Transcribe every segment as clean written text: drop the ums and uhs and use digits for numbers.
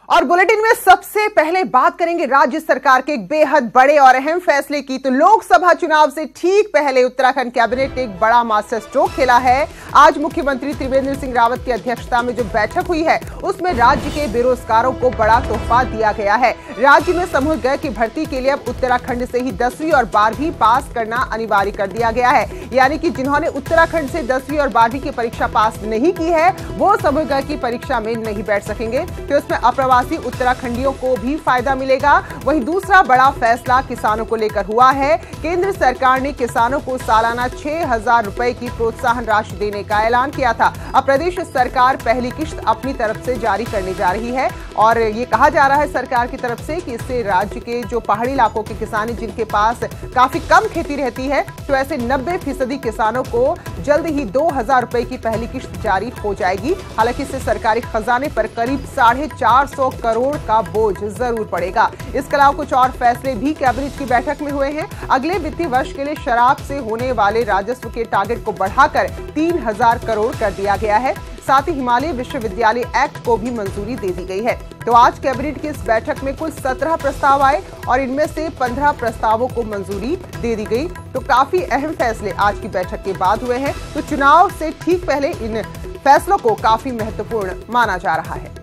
और बुलेटिन में सबसे पहले बात करेंगे राज्य सरकार के एक बेहद बड़े और अहम फैसले की। तो लोकसभा चुनाव से ठीक पहले उत्तराखंड कैबिनेट ने एक बड़ा मास्टर स्ट्रोक खेला है। आज मुख्यमंत्री त्रिवेंद्र सिंह रावत की अध्यक्षता में जो बैठक हुई है उसमें राज्य के बेरोजगारों को बड़ा तोहफा दिया गया है। राज्य में सामूहिक ग की भर्ती के लिए अब उत्तराखंड से ही 10वीं और 12वीं पास करना अनिवार्य कर दिया गया है। यानी कि जिन्होंने उत्तराखंड से 10वीं और 12वीं की परीक्षा पास नहीं की है वो सामूहिक ग की परीक्षा में नहीं बैठ सकेंगे। तो इसमें अप्रवासी उत्तराखंडियों को भी फायदा मिलेगा। वहीं दूसरा बड़ा फैसला किसानों को लेकर हुआ है। केंद्र सरकार ने किसानों को सालाना 6,000 रुपए की प्रोत्साहन राशि देने का ऐलान किया था। अब प्रदेश सरकार पहली किश्त अपनी तरफ से जारी करने जा रही है और ये कहा जा रहा है सरकार की तरफ से कि इससे राज्य के जो पहाड़ी इलाकों के किसान जिनके पास काफी कम खेती रहती है तो ऐसे 90% किसानों को जल्द ही 2,000 रुपए की पहली किश्त जारी हो जाएगी। हालांकि इससे सरकारी खजाने पर करीब 450 करोड़ का बोझ जरूर पड़ेगा। इसके अलावा कुछ और फैसले भी कैबिनेट की बैठक में हुए हैं। अगले वित्तीय वर्ष के लिए शराब से होने वाले राजस्व के टारगेट को बढ़ाकर 3,000 करोड़ कर दिया गया है। साथ ही हिमालय विश्वविद्यालय एक्ट को भी मंजूरी दे दी गई है। तो आज कैबिनेट की इस बैठक में कुल 17 प्रस्ताव आए और इनमें से 15 प्रस्तावों को मंजूरी दे दी गई। तो काफी अहम फैसले आज की बैठक के बाद हुए हैं। तो चुनाव से ठीक पहले इन फैसलों को काफी महत्वपूर्ण माना जा रहा है।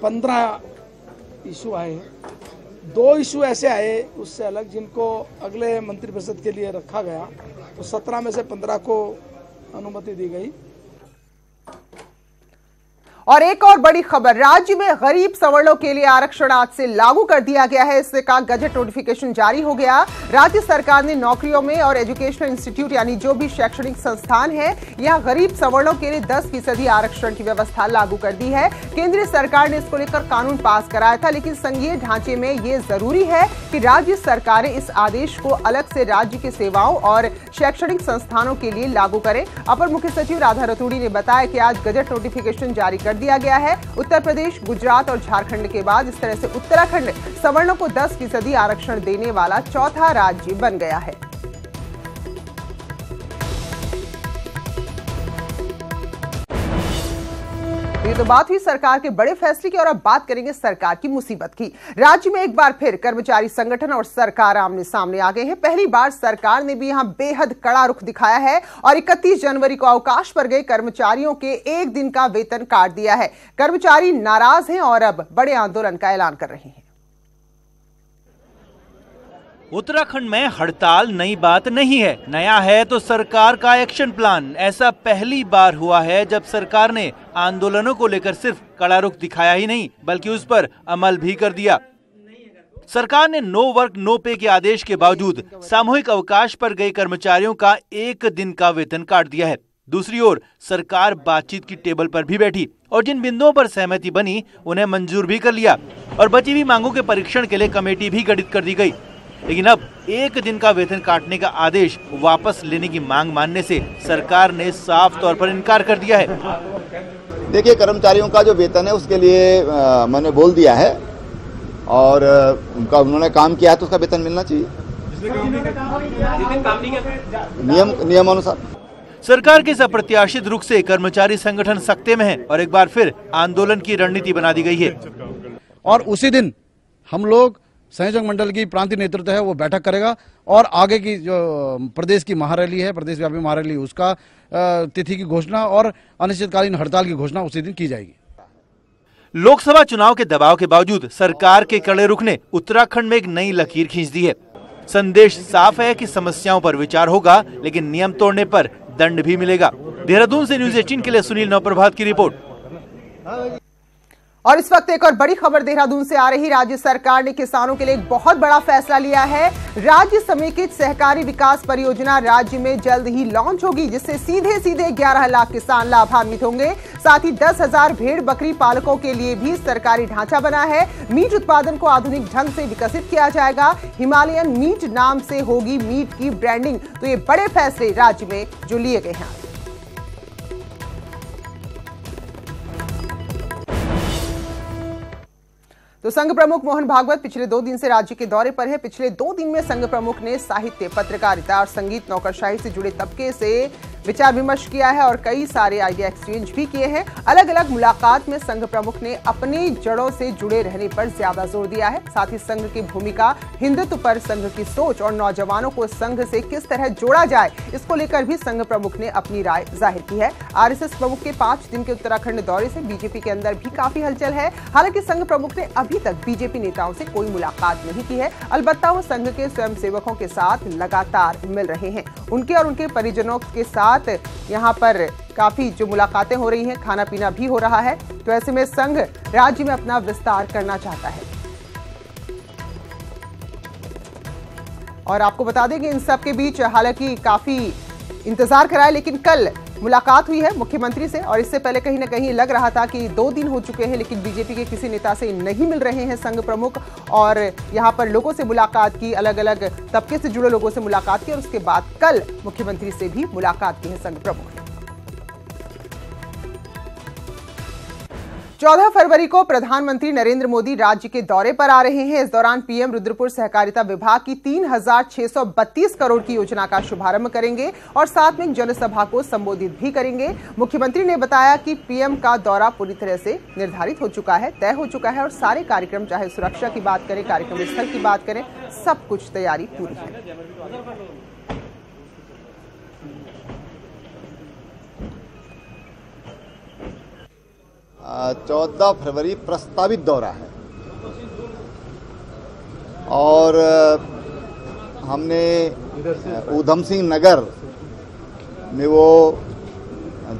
पंद्रह इशू आए हैं, 2 इशू ऐसे आए उससे अलग जिनको अगले मंत्रिपरिषद के लिए रखा गया। तो 17 में से 15 को अनुमति दी गई। और एक और बड़ी खबर, राज्य में गरीब सवर्णों के लिए आरक्षण आज से लागू कर दिया गया है। इससे का गजट नोटिफिकेशन जारी हो गया। राज्य सरकार ने नौकरियों में और एजुकेशनल इंस्टीट्यूट यानी जो भी शैक्षणिक संस्थान है यहां गरीब सवर्णों के लिए 10% आरक्षण की व्यवस्था लागू कर दी है। केंद्रीय सरकार ने इसको लेकर कानून पास कराया था, लेकिन संघीय ढांचे में यह जरूरी है कि राज्य सरकारें इस आदेश को अलग से राज्य की सेवाओं और शैक्षणिक संस्थानों के लिए लागू करें। अपर मुख्य सचिव राधा रतूड़ी ने बताया कि आज गजट नोटिफिकेशन जारी कर दिया गया है। उत्तर प्रदेश, गुजरात और झारखंड के बाद इस तरह से उत्तराखंड सवर्णों को 10% आरक्षण देने वाला चौथा राज्य बन गया है। ये तो बात हुई सरकार के बड़े फैसले की और अब बात करेंगे सरकार की मुसीबत की। राज्य में एक बार फिर कर्मचारी संगठन और सरकार आमने सामने आ गए हैं। पहली बार सरकार ने भी यहां बेहद कड़ा रुख दिखाया है और 31 जनवरी को अवकाश पर गए कर्मचारियों के 1 दिन का वेतन काट दिया है। कर्मचारी नाराज हैं और अब बड़े आंदोलन का ऐलान कर रहे हैं। उत्तराखंड में हड़ताल नई बात नहीं है, नया है तो सरकार का एक्शन प्लान। ऐसा पहली बार हुआ है जब सरकार ने आंदोलनों को लेकर सिर्फ कड़ा रुख दिखाया ही नहीं बल्कि उस पर अमल भी कर दिया। सरकार ने नो वर्क नो पे के आदेश के बावजूद सामूहिक अवकाश पर गए कर्मचारियों का 1 दिन का वेतन काट दिया है। दूसरी ओर सरकार बातचीत की टेबल पर भी बैठी और जिन बिंदुओं पर सहमति बनी उन्हें मंजूर भी कर लिया और बची हुई मांगों के परीक्षण के लिए कमेटी भी गठित कर दी गई। लेकिन अब 1 दिन का वेतन काटने का आदेश वापस लेने की मांग मानने से सरकार ने साफ तौर पर इनकार कर दिया है। देखिए, कर्मचारियों का जो वेतन है उसके लिए मैंने बोल दिया है और उन्होंने काम किया है तो उसका वेतन मिलना चाहिए नियमानुसार। सरकार के इस अप्रत्याशित रुख से कर्मचारी संगठन सख्ते में है और एक बार फिर आंदोलन की रणनीति बना दी गई है। और उसी दिन हम लोग संयोजक मंडल की प्रांतीय नेतृत्व है वो बैठक करेगा और आगे की जो प्रदेश की महारैली है, प्रदेश व्यापी महारैली, उसका तिथि की घोषणा और अनिश्चितकालीन हड़ताल की घोषणा उसी दिन की जाएगी। लोकसभा चुनाव के दबाव के बावजूद सरकार के कड़े रुख ने उत्तराखंड में एक नई लकीर खींच दी है। संदेश साफ है कि समस्याओं पर विचार होगा लेकिन नियम तोड़ने पर दंड भी मिलेगा। देहरादून से न्यूज़ 18 के लिए सुनील नवप्रभात की रिपोर्ट। और इस वक्त एक और बड़ी खबर देहरादून से आ रही। राज्य सरकार ने किसानों के लिए एक बहुत बड़ा फैसला लिया है। राज्य समेकित सहकारी विकास परियोजना राज्य में जल्द ही लॉन्च होगी जिससे सीधे 11 लाख किसान लाभान्वित होंगे। साथ ही 10,000 भेड़ बकरी पालकों के लिए भी सरकारी ढांचा बना है। मीट उत्पादन को आधुनिक ढंग से विकसित किया जाएगा। हिमालयन मीट नाम से होगी मीट की ब्रांडिंग। तो ये बड़े फैसले राज्य में जो लिए गए हैं। तो संघ प्रमुख मोहन भागवत पिछले 2 दिन से राज्य के दौरे पर है। पिछले 2 दिन में संघ प्रमुख ने साहित्य, पत्रकारिता और संगीत नौकरशाही से जुड़े तबके से विचार विमर्श किया है और कई सारे आइडिया एक्सचेंज भी किए हैं। अलग अलग मुलाकात में संघ प्रमुख ने अपनी जड़ों से जुड़े रहने पर ज्यादा जोर दिया है। साथ ही संघ की भूमिका, हिंदुत्व पर संघ की सोच और नौजवानों को संघ से किस तरह जोड़ा जाए, इसको लेकर भी संघ प्रमुख ने अपनी राय जाहिर की है। आरएसएस प्रमुख के 5 दिन के उत्तराखंड दौरे से बीजेपी के अंदर भी काफी हलचल है। हालांकि संघ प्रमुख ने अभी तक बीजेपी नेताओं से कोई मुलाकात नहीं की है। अलबत्ता वो संघ के स्वयंसेवकों के साथ लगातार मिल रहे हैं। उनके और उनके परिजनों के साथ यहाँ पर काफी जो मुलाकातें हो रही हैं, खाना पीना भी हो रहा है। तो ऐसे में संघ राज्य में अपना विस्तार करना चाहता है। और आपको बता दें कि इन सब के बीच हालांकि काफी इंतजार कराए, लेकिन कल मुलाकात हुई है मुख्यमंत्री से और इससे पहले कहीं ना कहीं लग रहा था कि 2 दिन हो चुके हैं, लेकिन बीजेपी के किसी नेता से नहीं मिल रहे हैं संघ प्रमुख। और यहां पर लोगों से मुलाकात की, अलग अलग तबके से जुड़े लोगों से मुलाकात की और उसके बाद कल मुख्यमंत्री से भी मुलाकात की है संघ प्रमुख ने। 14 फरवरी को प्रधानमंत्री नरेंद्र मोदी राज्य के दौरे पर आ रहे हैं। इस दौरान पीएम रुद्रपुर सहकारिता विभाग की 3632 करोड़ की योजना का शुभारंभ करेंगे और साथ में एक जनसभा को संबोधित भी करेंगे। मुख्यमंत्री ने बताया कि पीएम का दौरा पूरी तरह से निर्धारित हो चुका है, तय हो चुका है और सारे कार्यक्रम, चाहे सुरक्षा की बात करें, कार्यक्रम स्थल की बात करें, सब कुछ तैयारी पूरी है। 14 फरवरी प्रस्तावित दौरा है और हमने ऊधम सिंह नगर में वो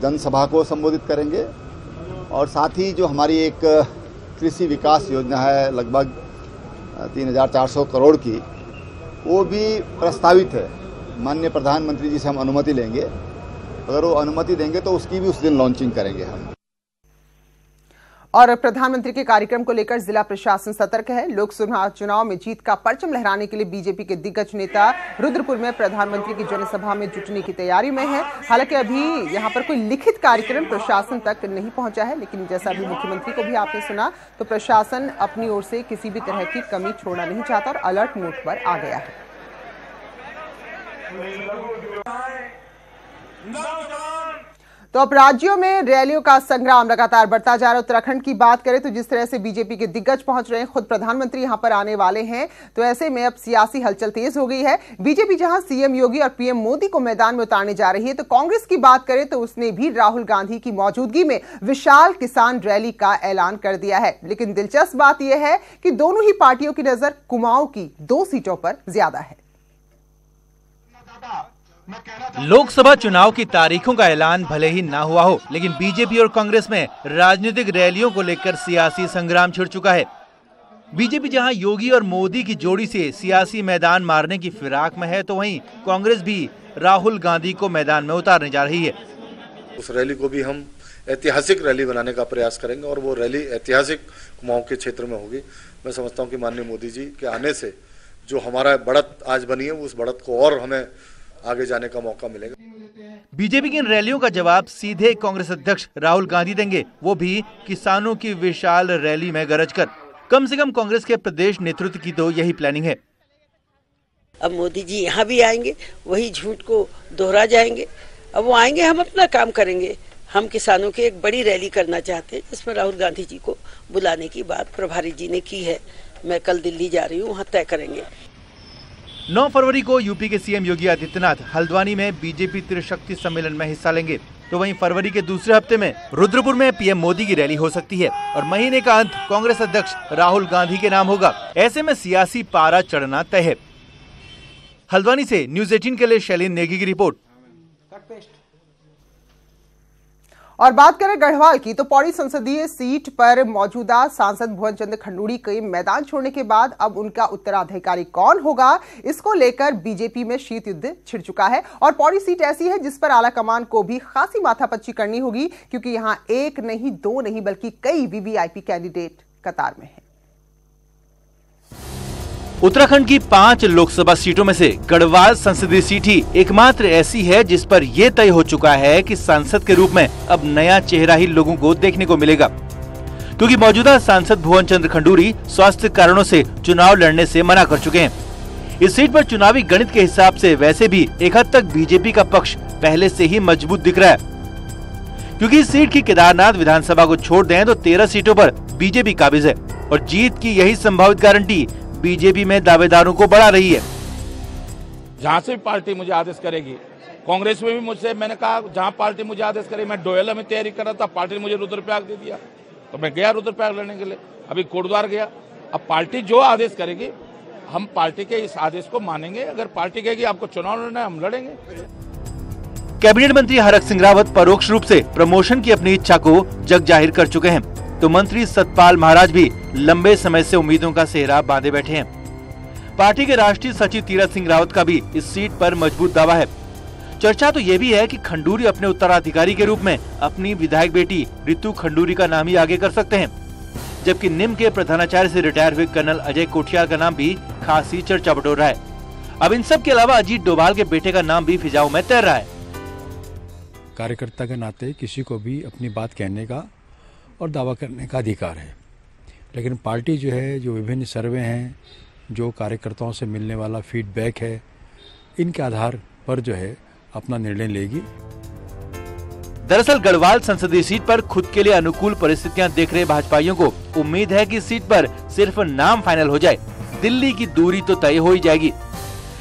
जनसभा को संबोधित करेंगे और साथ ही जो हमारी एक कृषि विकास योजना है लगभग 3400 करोड़ की, वो भी प्रस्तावित है। माननीय प्रधानमंत्री जी से हम अनुमति लेंगे, अगर वो अनुमति देंगे तो उसकी भी उस दिन लॉन्चिंग करेंगे हम। और प्रधानमंत्री के कार्यक्रम को लेकर जिला प्रशासन सतर्क है। लोकसभा चुनाव में जीत का परचम लहराने के लिए बीजेपी के दिग्गज नेता रुद्रपुर में प्रधानमंत्री की जनसभा में जुटने की तैयारी में है। हालांकि अभी यहां पर कोई लिखित कार्यक्रम प्रशासन तक नहीं पहुंचा है, लेकिन जैसा अभी मुख्यमंत्री को भी आपने सुना तो प्रशासन अपनी ओर से किसी भी तरह की कमी छोड़ना नहीं चाहता और अलर्ट मोड पर आ गया है। तो अब राज्यों में रैलियों का संग्राम लगातार बढ़ता जा रहा है। उत्तराखंड की बात करें तो जिस तरह से बीजेपी के दिग्गज पहुंच रहे हैं, खुद प्रधानमंत्री यहां पर आने वाले हैं, तो ऐसे में अब सियासी हलचल तेज हो गई है। बीजेपी जहां सीएम योगी और पीएम मोदी को मैदान में उतारने जा रही है, तो कांग्रेस की बात करें तो उसने भी राहुल गांधी की मौजूदगी में विशाल किसान रैली का ऐलान कर दिया है। लेकिन दिलचस्प बात यह है कि दोनों ही पार्टियों की नजर कुमाऊं की 2 सीटों पर ज्यादा है। लोकसभा चुनाव की तारीखों का ऐलान भले ही ना हुआ हो, लेकिन बीजेपी और कांग्रेस में राजनीतिक रैलियों को लेकर सियासी संग्राम छिड़ चुका है। बीजेपी जहां योगी और मोदी की जोड़ी से सियासी मैदान मारने की फिराक में है, तो वहीं कांग्रेस भी राहुल गांधी को मैदान में उतारने जा रही है। उस रैली को भी हम ऐतिहासिक रैली बनाने का प्रयास करेंगे और वो रैली ऐतिहासिक कुमाऊं के क्षेत्र में होगी। मैं समझता हूँ कि माननीय मोदी जी के आने से जो हमारा बढ़त आज बनी है, उस बढ़त को और हमें आगे जाने का मौका मिलेगा। बीजेपी की इन रैलियों का जवाब सीधे कांग्रेस अध्यक्ष राहुल गांधी देंगे, वो भी किसानों की विशाल रैली में गरज कर। कम से कम कांग्रेस के प्रदेश नेतृत्व की तो यही प्लानिंग है। अब मोदी जी यहाँ भी आएंगे, वही झूठ को दोहरा जाएंगे। अब वो आएंगे, हम अपना काम करेंगे। हम किसानों की एक बड़ी रैली करना चाहते हैं, जिसमें राहुल गांधी जी को बुलाने की बात प्रभारी जी ने की है। मैं कल दिल्ली जा रही हूँ, वहाँ तय करेंगे। 9 फरवरी को यूपी के सीएम योगी आदित्यनाथ हल्द्वानी में बीजेपी त्रिशक्ति सम्मेलन में हिस्सा लेंगे, तो वहीं फरवरी के दूसरे हफ्ते में रुद्रपुर में पीएम मोदी की रैली हो सकती है और महीने का अंत कांग्रेस अध्यक्ष राहुल गांधी के नाम होगा। ऐसे में सियासी पारा चढ़ना तय है। हल्द्वानी से न्यूज़ 18 के लिए शैलीन नेगी की रिपोर्ट। और बात करें गढ़वाल की, तो पौड़ी संसदीय सीट पर मौजूदा सांसद भुवन चंद्र खंडूड़ी के मैदान छोड़ने के बाद अब उनका उत्तराधिकारी कौन होगा, इसको लेकर बीजेपी में शीत युद्ध छिड़ चुका है। और पौड़ी सीट ऐसी है जिस पर आलाकमान को भी खासी माथापच्ची करनी होगी, क्योंकि यहां 1 नहीं 2 नहीं बल्कि कई वीवीआईपी कैंडिडेट कतार में हैं। उत्तराखंड की 5 लोकसभा सीटों में से गढ़वाल संसदीय सीट ही एकमात्र ऐसी है जिस पर यह तय हो चुका है कि सांसद के रूप में अब नया चेहरा ही लोगों को देखने को मिलेगा, क्योंकि मौजूदा सांसद भुवन चंद्र खंडूड़ी स्वास्थ्य कारणों से चुनाव लड़ने से मना कर चुके हैं। इस सीट पर चुनावी गणित के हिसाब से वैसे भी एक हद तक बीजेपी का पक्ष पहले से ही मजबूत दिख रहा है, क्योंकि इस सीट की केदारनाथ विधानसभा को छोड़ दें तो 13 सीटों पर बीजेपी काबिज है और जीत की यही संभावित गारंटी बीजेपी में दावेदारों को बढ़ा रही है। जहां से पार्टी मुझे आदेश करेगी, कांग्रेस में भी मुझसे मैंने कहा जहां पार्टी मुझे आदेश करेगी, मैं डोयला में तैयारी कर रहा था, पार्टी ने मुझे रुद्रप्रयाग दे दिया तो मैं गया रुद्रप्रयाग लड़ने के लिए, अभी कोटद्वार गया। अब पार्टी जो आदेश करेगी हम पार्टी के इस आदेश को मानेंगे, अगर पार्टी कहेगी आपको चुनाव लड़ना है हम लड़ेंगे। कैबिनेट मंत्री हरक सिंह रावत परोक्ष रूप से प्रमोशन की अपनी इच्छा को जग जाहिर कर चुके हैं, तो मंत्री सतपाल महाराज भी लंबे समय से उम्मीदों का सेहरा बांधे बैठे हैं। पार्टी के राष्ट्रीय सचिव तीरथ सिंह रावत का भी इस सीट पर मजबूत दावा है। चर्चा तो ये भी है कि खंडूरी अपने उत्तराधिकारी के रूप में अपनी विधायक बेटी रितु खंडूरी का नाम ही आगे कर सकते हैं, जबकि निम के प्रधानाचार्य से रिटायर हुए कर्नल अजय कोठियाल का नाम भी खासी चर्चा बटोर रहा है। अब इन सब के अलावा अजीत डोभाल के बेटे का नाम भी फिजाओं में तैर रहा है। कार्यकर्ता के नाते किसी को भी अपनी बात कहने का और दावा करने का अधिकार है, लेकिन पार्टी जो है, जो विभिन्न सर्वे हैं, जो कार्यकर्ताओं से मिलने वाला फीडबैक है, इनके आधार पर जो है अपना निर्णय लेगी। दरअसल गढ़वाल संसदीय सीट पर खुद के लिए अनुकूल परिस्थितियां देख रहे भाजपाइयों को उम्मीद है कि सीट पर सिर्फ नाम फाइनल हो जाए, दिल्ली की दूरी तो तय हो ही जाएगी।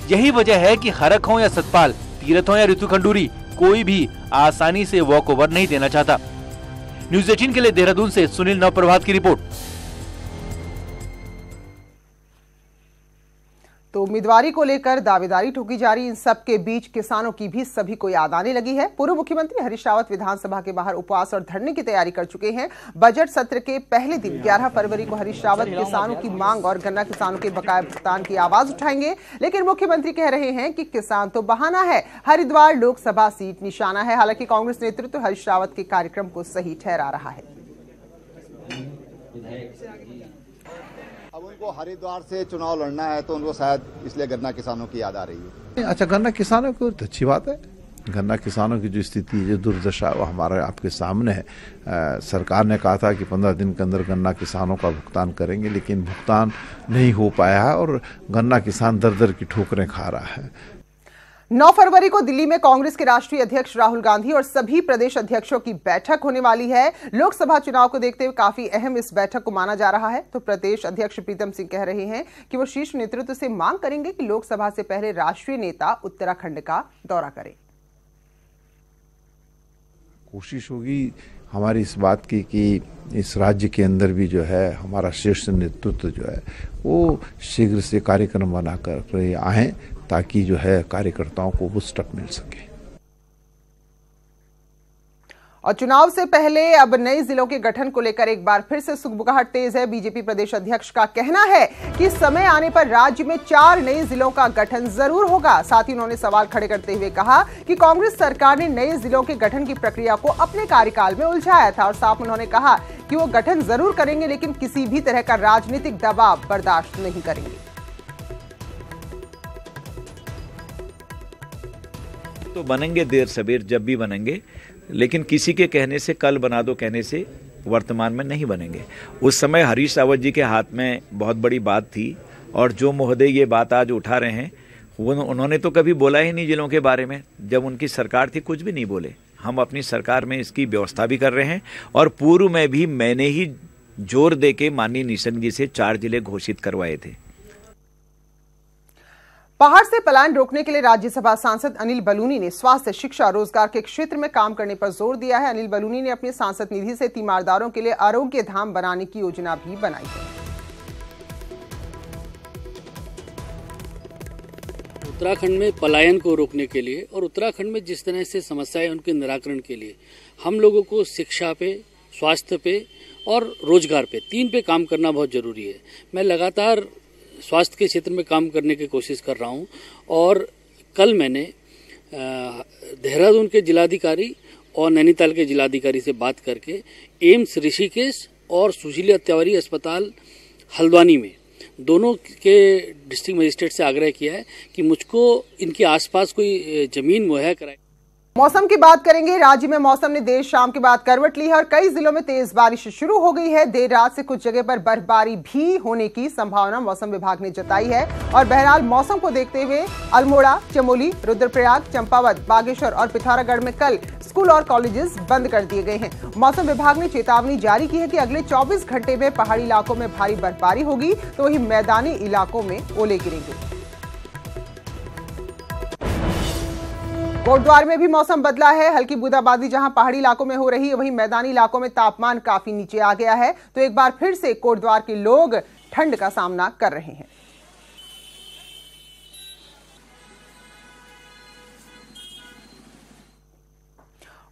यही वजह है कि हरक हो या सतपाल, तीरथ हो या रितु खंडूरी, कोई भी आसानी से वॉक ओवर नहीं देना चाहता। न्यूज़ 18 के लिए देहरादून से सुनील नवप्रभात की रिपोर्ट। तो उम्मीदवारी को लेकर दावेदारी ठोकी जा रही, इन सब के बीच किसानों की भी सभी को याद आने लगी है। पूर्व मुख्यमंत्री हरीश रावत विधानसभा के बाहर उपवास और धरने की तैयारी कर चुके हैं। बजट सत्र के पहले दिन 11 फरवरी को हरीश रावत किसानों की मांग और गन्ना किसानों के बकाया भुगतान की आवाज उठाएंगे, लेकिन मुख्यमंत्री कह रहे हैं कि किसान तो बहाना है, हरिद्वार लोकसभा सीट निशाना है। हालांकि कांग्रेस नेतृत्व हरीश रावत के कार्यक्रम को सही ठहरा रहा है। अब उनको हरिद्वार से चुनाव लड़ना है तो उनको शायद इसलिए गन्ना किसानों की याद आ रही है। अच्छा, गन्ना किसानों की तो अच्छी बात है। गन्ना किसानों की जो स्थिति, जो दुर्दशा, वो हमारे आपके सामने है। सरकार ने कहा था कि 15 दिन के अंदर गन्ना किसानों का भुगतान करेंगे, लेकिन भुगतान नहीं हो पाया है और गन्ना किसान दर दर की ठोकरें खा रहा है। 9 फरवरी को दिल्ली में कांग्रेस के राष्ट्रीय अध्यक्ष राहुल गांधी और सभी प्रदेश अध्यक्षों की बैठक होने वाली है। लोकसभा चुनाव को देखते हुए काफी अहम इस बैठक को माना जा रहा है। तो प्रदेश अध्यक्ष प्रीतम सिंह कह रहे हैं कि वो शीर्ष नेतृत्व से मांग करेंगे कि लोकसभा से पहले राष्ट्रीय नेता उत्तराखंड का दौरा करें। कोशिश होगी हमारी इस बात की कि इस राज्य के अंदर भी जो है हमारा शीर्ष नेतृत्व जो है वो शीघ्र से कार्यक्रम बनाकर आए, ताकि जो है कार्यकर्ताओं को बूस्टअप मिल सके। और चुनाव से पहले अब नए जिलों के गठन को लेकर एक बार फिर से सुगबुगाहट तेज है। बीजेपी प्रदेश अध्यक्ष का कहना है कि समय आने पर राज्य में 4 नए जिलों का गठन जरूर होगा। साथ ही उन्होंने सवाल खड़े करते हुए कहा कि कांग्रेस सरकार ने नए जिलों के गठन की प्रक्रिया को अपने कार्यकाल में उलझाया था और साफ उन्होंने कहा कि वो गठन जरूर करेंगे, लेकिन किसी भी तरह का राजनीतिक दबाव बर्दाश्त नहीं करेंगे। तो बनेंगे देर सबेर, जब भी बनेंगे, लेकिन किसी के कहने से, कल बना दो कहने से वर्तमान में नहीं बनेंगे। उस समय हरीश रावत जी के हाथ में बहुत बड़ी बात थी और जो महोदय ये बात आज उठा रहे हैं वो उन्होंने तो कभी बोला ही नहीं जिलों के बारे में। जब उनकी सरकार थी कुछ भी नहीं बोले। हम अपनी सरकार में इसकी व्यवस्था भी कर रहे हैं और पूर्व में भी मैंने ही जोर दे के माननीय निशंक जी से 4 जिले घोषित करवाए थे। पहाड़ से पलायन रोकने के लिए राज्यसभा सांसद अनिल बलूनी ने स्वास्थ्य, शिक्षा, रोजगार के क्षेत्र में काम करने पर जोर दिया है। अनिल बलूनी ने अपने सांसद निधि से तीमारदारों के लिए आरोग्य धाम बनाने की योजना भी बनाई है। उत्तराखंड में पलायन को रोकने के लिए और उत्तराखंड में जिस तरह से समस्याएं उनके निराकरण के लिए हम लोगों को शिक्षा पे, स्वास्थ्य पे और रोजगार पे, 3 पे काम करना बहुत जरूरी है। मैं लगातार स्वास्थ्य के क्षेत्र में काम करने की कोशिश कर रहा हूं और कल मैंने देहरादून के जिलाधिकारी और नैनीताल के जिलाधिकारी से बात करके एम्स ऋषिकेश और सुशीला तिवारी अस्पताल हल्द्वानी में दोनों के डिस्ट्रिक्ट मजिस्ट्रेट से आग्रह किया है कि मुझको इनके आसपास कोई जमीन मुहैया कराए। मौसम की बात करेंगे। राज्य में मौसम ने देर शाम के बाद करवट ली है और कई जिलों में तेज बारिश शुरू हो गई है। देर रात से कुछ जगह पर बर्फबारी भी होने की संभावना मौसम विभाग ने जताई है और बहरहाल मौसम को देखते हुए अल्मोड़ा, चमोली, रुद्रप्रयाग, चंपावत, बागेश्वर और पिथौरागढ़ में कल स्कूल और कॉलेजेस बंद कर दिए गए हैं। मौसम विभाग ने चेतावनी जारी की है कि अगले 24 घंटे में पहाड़ी इलाकों में भारी बर्फबारी होगी तो वहीं मैदानी इलाकों में ओले गिरेंगे। कोटद्वार में भी मौसम बदला है। हल्की बूंदाबांदी जहां पहाड़ी इलाकों में हो रही है, वहीं मैदानी इलाकों में तापमान काफी नीचे आ गया है। तो एक बार फिर से कोटद्वार के लोग ठंड का सामना कर रहे हैं।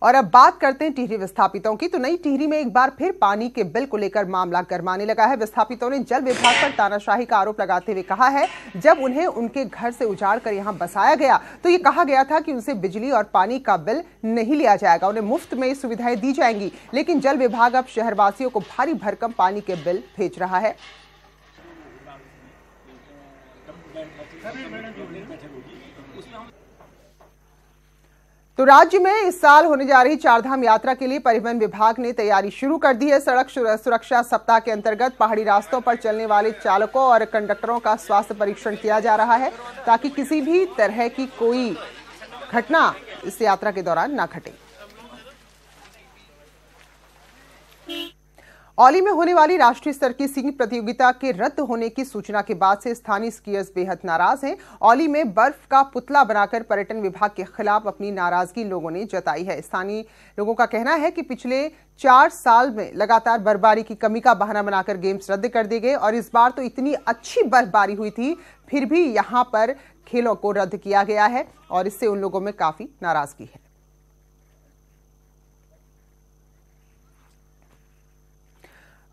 और अब बात करते हैं टिहरी विस्थापितों की। तो नई टिहरी में एक बार फिर पानी के बिल को लेकर मामला गरमाने लगा है। विस्थापितों ने जल विभाग पर तानाशाही का आरोप लगाते हुए कहा है, जब उन्हें उनके घर से उजाड़ कर यहां बसाया गया तो ये कहा गया था कि उनसे बिजली और पानी का बिल नहीं लिया जाएगा, उन्हें मुफ्त में सुविधाएं दी जाएंगी। लेकिन जल विभाग अब शहरवासियों को भारी भरकम पानी के बिल भेज रहा है। तो राज्य में इस साल होने जा रही चारधाम यात्रा के लिए परिवहन विभाग ने तैयारी शुरू कर दी है। सड़क सुरक्षा सप्ताह के अंतर्गत पहाड़ी रास्तों पर चलने वाले चालकों और कंडक्टरों का स्वास्थ्य परीक्षण किया जा रहा है ताकि किसी भी तरह की कोई घटना इस यात्रा के दौरान न घटे। औली में होने वाली राष्ट्रीय स्तर की स्कीइंग प्रतियोगिता के रद्द होने की सूचना के बाद से स्थानीय स्कीयर्स बेहद नाराज हैं। औली में बर्फ का पुतला बनाकर पर्यटन विभाग के खिलाफ अपनी नाराजगी लोगों ने जताई है। स्थानीय लोगों का कहना है कि पिछले 4 साल में लगातार बर्फबारी की कमी का बहाना बनाकर गेम्स रद्द कर दिए गए और इस बार तो इतनी अच्छी बर्फबारी हुई थी, फिर भी यहां पर खेलों को रद्द किया गया है और इससे उन लोगों में काफी नाराजगी है।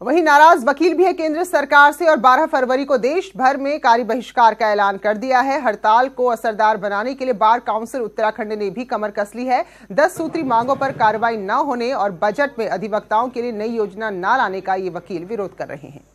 वहीं नाराज वकील भी है केंद्र सरकार से और 12 फरवरी को देश भर में कार्य बहिष्कार का ऐलान कर दिया है। हड़ताल को असरदार बनाने के लिए बार काउंसिल उत्तराखंड ने भी कमर कस ली है। 10 सूत्री मांगों पर कार्रवाई न होने और बजट में अधिवक्ताओं के लिए नई योजना न लाने का ये वकील विरोध कर रहे हैं।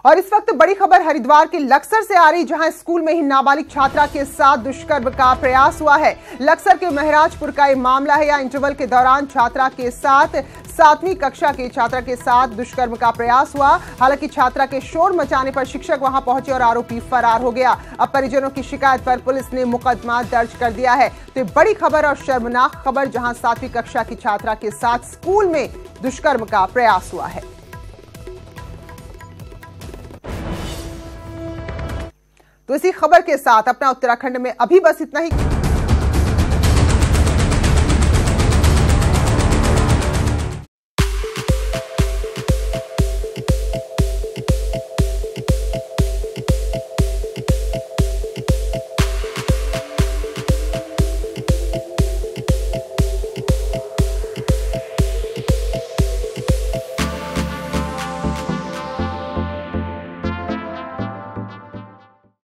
और इस वक्त बड़ी खबर हरिद्वार के लक्सर से आ रही, जहां स्कूल में ही नाबालिग छात्रा के साथ दुष्कर्म का प्रयास हुआ है। लक्सर के महराजपुर का ये मामला है। यहाँ इंटरवल के दौरान छात्रा के साथ 7वीं कक्षा के छात्रा के साथ दुष्कर्म का प्रयास हुआ। हालांकि छात्रा के शोर मचाने पर शिक्षक वहां पहुंचे और आरोपी फरार हो गया। अब परिजनों की शिकायत पर पुलिस ने मुकदमा दर्ज कर दिया है। तो ये बड़ी खबर और शर्मनाक खबर, जहां 7वीं कक्षा की छात्रा के साथ स्कूल में दुष्कर्म का प्रयास हुआ है। तो इसी खबर के साथ अपना उत्तराखंड में अभी बस इतना ही।